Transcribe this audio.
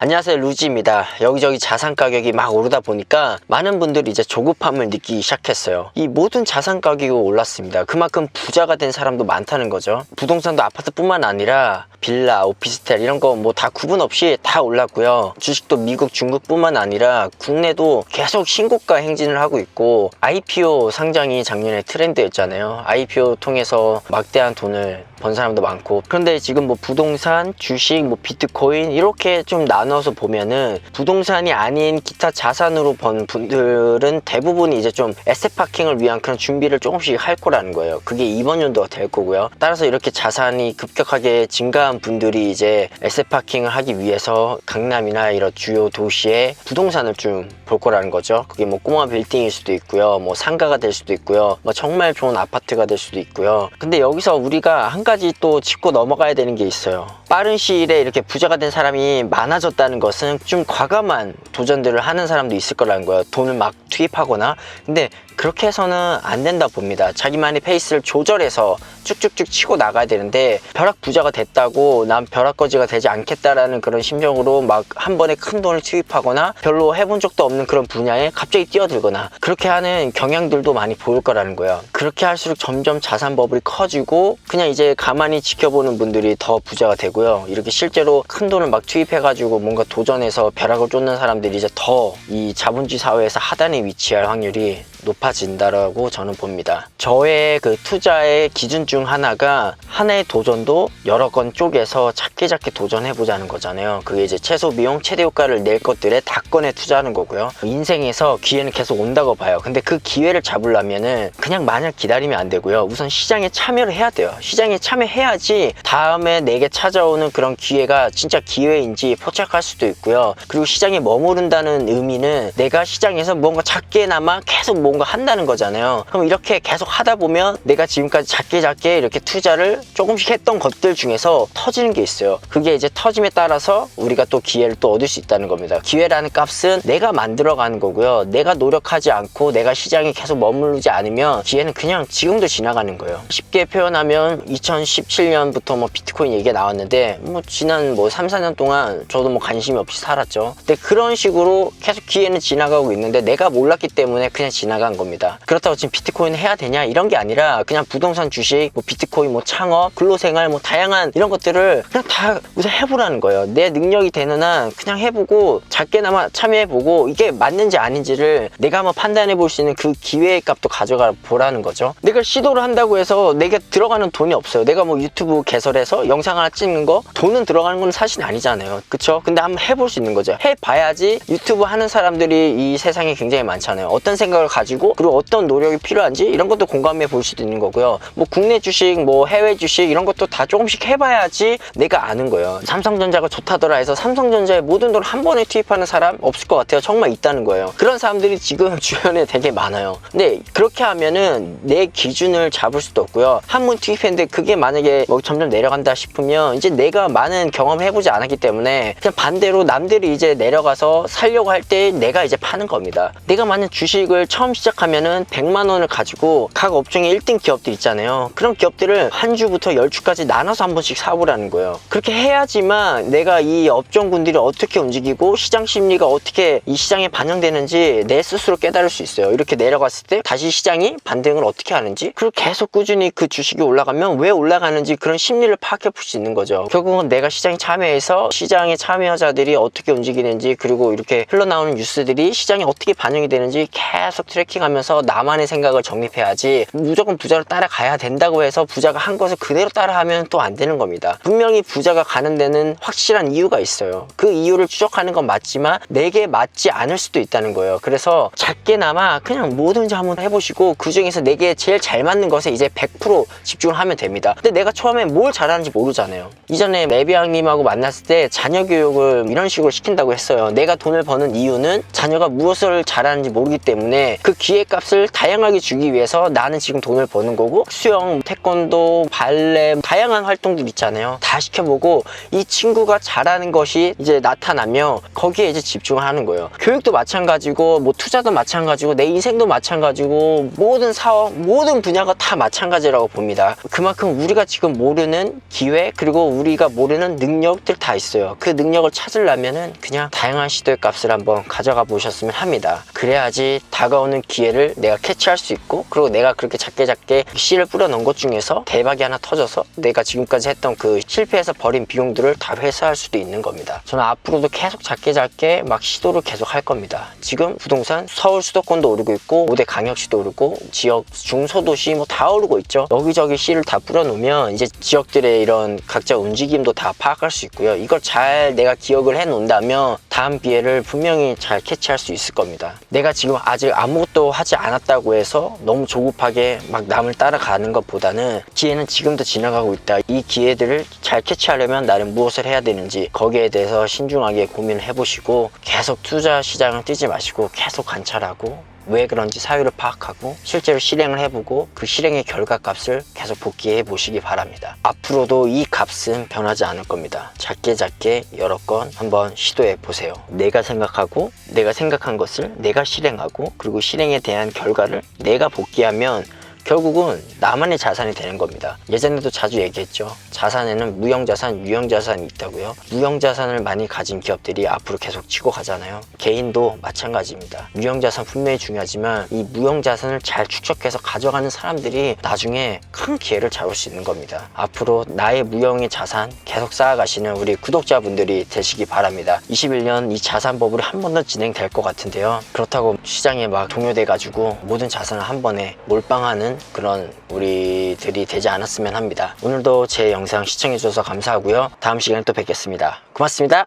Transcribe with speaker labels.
Speaker 1: 안녕하세요, 루지입니다. 여기저기 자산 가격이 막 오르다 보니까 많은 분들이 이제 조급함을 느끼기 시작했어요. 이 모든 자산 가격이 올랐습니다. 그만큼 부자가 된 사람도 많다는 거죠. 부동산도 아파트뿐만 아니라 빌라, 오피스텔 이런 거 뭐 다 구분 없이 다 올랐고요. 주식도 미국, 중국뿐만 아니라 국내도 계속 신고가 행진을 하고 있고, IPO 상장이 작년에 트렌드였잖아요. IPO 통해서 막대한 돈을 번 사람도 많고. 그런데 지금 뭐 부동산, 주식, 뭐 비트코인 이렇게 좀 나눠서 보면은 부동산이 아닌 기타 자산으로 번 분들은 대부분이 이제 좀 에셋 파킹을 위한 그런 준비를 조금씩 할 거라는 거예요. 그게 이번 연도가 될 거고요. 따라서 이렇게 자산이 급격하게 증가한 분들이 이제 에셋 파킹을 하기 위해서 강남이나 이런 주요 도시에 부동산을 좀 볼 거라는 거죠. 그게 뭐 꼬마 빌딩일 수도 있고요, 뭐 상가가 될 수도 있고요, 뭐 정말 좋은 아파트가 될 수도 있고요. 근데 여기서 우리가 한 가지 또 짚고 넘어가야 되는 게 있어요. 빠른 시일에 이렇게 부자가 된 사람이 많아졌다는 것은 좀 과감한 도전들을 하는 사람도 있을 거라는 거예요. 돈을 막 투입하거나. 근데 그렇게 해서는 안 된다 봅니다. 자기만의 페이스를 조절해서 쭉쭉쭉 치고 나가야 되는데, 벼락 부자가 됐다고 난 벼락거지가 되지 않겠다라는 그런 심정으로 막 한 번에 큰 돈을 투입하거나 별로 해본 적도 없는 그런 분야에 갑자기 뛰어들거나 그렇게 하는 경향들도 많이 보일 거라는 거예요. 그렇게 할수록 점점 자산 버블이 커지고 그냥 이제 가만히 지켜보는 분들이 더 부자가 되고요. 이렇게 실제로 큰 돈을 막 투입해가지고 뭔가 도전해서 벼락을 쫓는 사람들이 이제 더 이 자본주의 사회에서 하단에 위치할 확률이 높아진다라고 저는 봅니다. 저의 그 투자의 기준 중 하나가 하나의 도전도 여러 건 쪼개서 작게 도전해보자는 거잖아요. 그게 이제 최소 비용, 최대 효과를 낼 것들에 다 꺼내 투자하는 거고요. 인생에서 기회는 계속 온다고 봐요. 근데 그 기회를 잡으려면은 그냥 마냥 기다리면 안 되고요. 우선 시장에 참여를 해야 돼요. 시장에 참여해야지 다음에 내게 찾아오는 그런 기회가 진짜 기회인지 포착할 수도 있고요. 그리고 시장에 머무른다는 의미는 내가 시장에서 뭔가 작게나마 계속 뭔가 한다는 거잖아요. 그럼 이렇게 계속 하다 보면 내가 지금까지 작게 이렇게 투자를 조금씩 했던 것들 중에서 터지는 게 있어요. 그게 이제 터짐에 따라서 우리가 또 기회를 또 얻을 수 있다는 겁니다. 기회라는 값은 내가 만들어가는 거고요. 내가 노력하지 않고 내가 시장에 계속 머무르지 않으면 기회는 그냥 지금도 지나가는 거예요. 쉽게 표현하면 2017년부터 뭐 비트코인 얘기가 나왔는데 뭐 지난 뭐 3, 4년 동안 저도 뭐 관심이 없이 살았죠. 근데 그런 식으로 계속 기회는 지나가고 있는데 내가 몰랐기 때문에 그냥 지나간 겁니다. 그렇다고 지금 비트코인 해야 되냐 이런 게 아니라 그냥 부동산, 주식, 뭐 비트코인, 뭐 창업, 근로생활, 뭐 다양한 이런 것들을 그냥 다 우선 해보라는 거예요. 내 능력이 되는 한 그냥 해보고 작게나마 참여해보고 이게 맞는지 아닌지를 내가 한번 판단해 볼 수 있는 그 기회의 값도 가져가 보라는 거죠. 내가 시도를 한다고 해서 내가 들어가는 돈이 없어요. 내가 뭐 유튜브 개설해서 영상 하나 찍는 거 돈은 들어가는 건 사실 아니잖아요. 그쵸? 근데 한번 해볼 수 있는 거죠. 해봐야지. 유튜브 하는 사람들이 이 세상에 굉장히 많잖아요. 어떤 생각을 가지고 그리고 어떤 노력이 필요한지 이런 것도 공감해 볼 수도 있는 거고요. 뭐 국내 주식, 뭐 해외 주식 이런 것도 다 조금씩 해봐야지 내가 아는 거예요. 삼성전자가 좋다더라 해서 삼성전자에 모든 돈을 한 번에 투입하는 사람 없을 것 같아요. 정말 있다는 거예요. 그런 사람들이 지금 주변에 되게 많아요. 근데 그렇게 하면은 내 기준을 잡을 수도 없고요. 한 번 투입했는데 그게 만약에 뭐 점점 내려간다 싶으면 이제 내가 많은 경험을 해보지 않았기 때문에 그냥 반대로 남들이 이제 내려가서 살려고 할 때 내가 이제 파는 겁니다. 내가 만약 주식을 처음 시작하면은 100만 원을 가지고 각 업종의 1등 기업들 있잖아요. 그런 기업들을 한 주부터 10주까지 나눠서 한 번씩 사보라는 거예요. 그렇게 해야지만 내가 이 업종군들이 어떻게 움직이고 시장 심리가 어떻게 이 시장에 반영되는지 내 스스로 깨달을 수 있어요. 이렇게 내려갔을 때 다시 시장이 반등을 어떻게 하는지, 그리고 계속 꾸준히 그 주식이 올라가면 왜 올라가는지 그런 심리를 파악해 볼 수 있는 거죠. 결국은 내가 시장에 참여해서 시장의 참여자들이 어떻게 움직이는지, 그리고 이렇게 흘러나오는 뉴스들이 시장에 어떻게 반영이 되는지 계속 트래킹하면서 나만의 생각을 정립해야지, 무조건 부자로 따라가야 된다고 해서 부자가 한 것을 그대로 따라하면 또 안 되는 겁니다. 분명히 부자가 가는 데는 확실한 이유가 있어요. 그 이유를 추적하는 건 맞지만 내게 맞지 않을 수도 있다는 거예요. 그래서 작게나마 그냥 뭐든지 한번 해보시고 그 중에서 내게 제일 잘 맞는 것에 이제 100% 집중을 하면 됩니다. 근데 내가 처음에 뭘 잘하는지 모르잖아요. 이전에 레비앙님하고 만났을 때 자녀 교육을 이런 식으로 시킨다고 했어요. 내가 돈을 버는 이유는 자녀가 무엇을 잘하는지 모르기 때문에 그 기회값을 다양하게 주기 위해서 나는 지금 돈을 버는 거고, 수영, 태권도, 발레, 다양한 활동들 있잖아요. 다 시켜보고 이 친구가 잘하는 것이 이제 나타나면 거기에 이제 집중을 하는 거예요. 교육도 마찬가지고 뭐 투자도 마찬가지고 내 인생도 마찬가지고 모든 사업, 모든 분야가 다 마찬가지라고 봅니다. 그만큼 우리가 지금 모르는 기회, 그리고 우리가 모르는 능력들 다 있어요. 그 능력을 찾으려면은 그냥 다양한 시도의 값을 한번 가져가 보셨으면 합니다. 그래야지 다가오는 기회를 내가 캐치할 수 있고, 그리고 내가 그렇게 작게 씨를 뿌려 넣은 것 중에서 대박이 하나 터져서 내가 지금까지 했던 그 실패해서 버린 비용들을 다 회수할 수도 있는 겁니다. 저는 앞으로도 계속 작게 막 시도를 계속 할 겁니다. 지금 부동산 서울 수도권도 오르고 있고 5대 강역시도 오르고 지역 중소도시 뭐 다 오르고 있죠. 여기저기 씨를 다 뿌려 놓으면 이제 지역들의 이런 각자 움직임도 다 파악할 수 있고요. 이걸 잘 내가 기억을 해 놓는다면 다음 기회를 분명히 잘 캐치할 수 있을 겁니다. 내가 지금 아직 아무것도 하지 않았다고 해서 너무 조급하게 막 남을 따라가는 것보다는 기회는 지금도 지나가고 있다. 이 기회들을 잘 캐치하려면 나는 무엇을 해야 되는지 거기에 대해서 신중하게 고민을 해보시고, 계속 투자 시장을 뛰지 마시고 계속 관찰하고 왜 그런지 사유를 파악하고 실제로 실행을 해보고 그 실행의 결과값을 계속 복귀해 보시기 바랍니다. 앞으로도 이 값은 변하지 않을 겁니다. 작게 여러 건 한번 시도해 보세요. 내가 생각하고 내가 생각한 것을 내가 실행하고, 그리고 실행에 대한 결과를 내가 복귀하면 결국은 나만의 자산이 되는 겁니다. 예전에도 자주 얘기했죠. 자산에는 무형자산, 유형자산이 있다고요. 무형자산을 많이 가진 기업들이 앞으로 계속 치고 가잖아요. 개인도 마찬가지입니다. 유형자산 분명히 중요하지만 이 무형자산을 잘 축적해서 가져가는 사람들이 나중에 큰 기회를 잡을 수 있는 겁니다. 앞으로 나의 무형의 자산 계속 쌓아가시는 우리 구독자분들이 되시기 바랍니다. 21년 이 자산버블이 한 번 더 진행될 것 같은데요. 그렇다고 시장에 막 동요돼가지고 모든 자산을 한 번에 몰빵하는 그런 우리들이 되지 않았으면 합니다. 오늘도 제 영상 시청해주셔서 감사하고요. 다음 시간에 또 뵙겠습니다. 고맙습니다.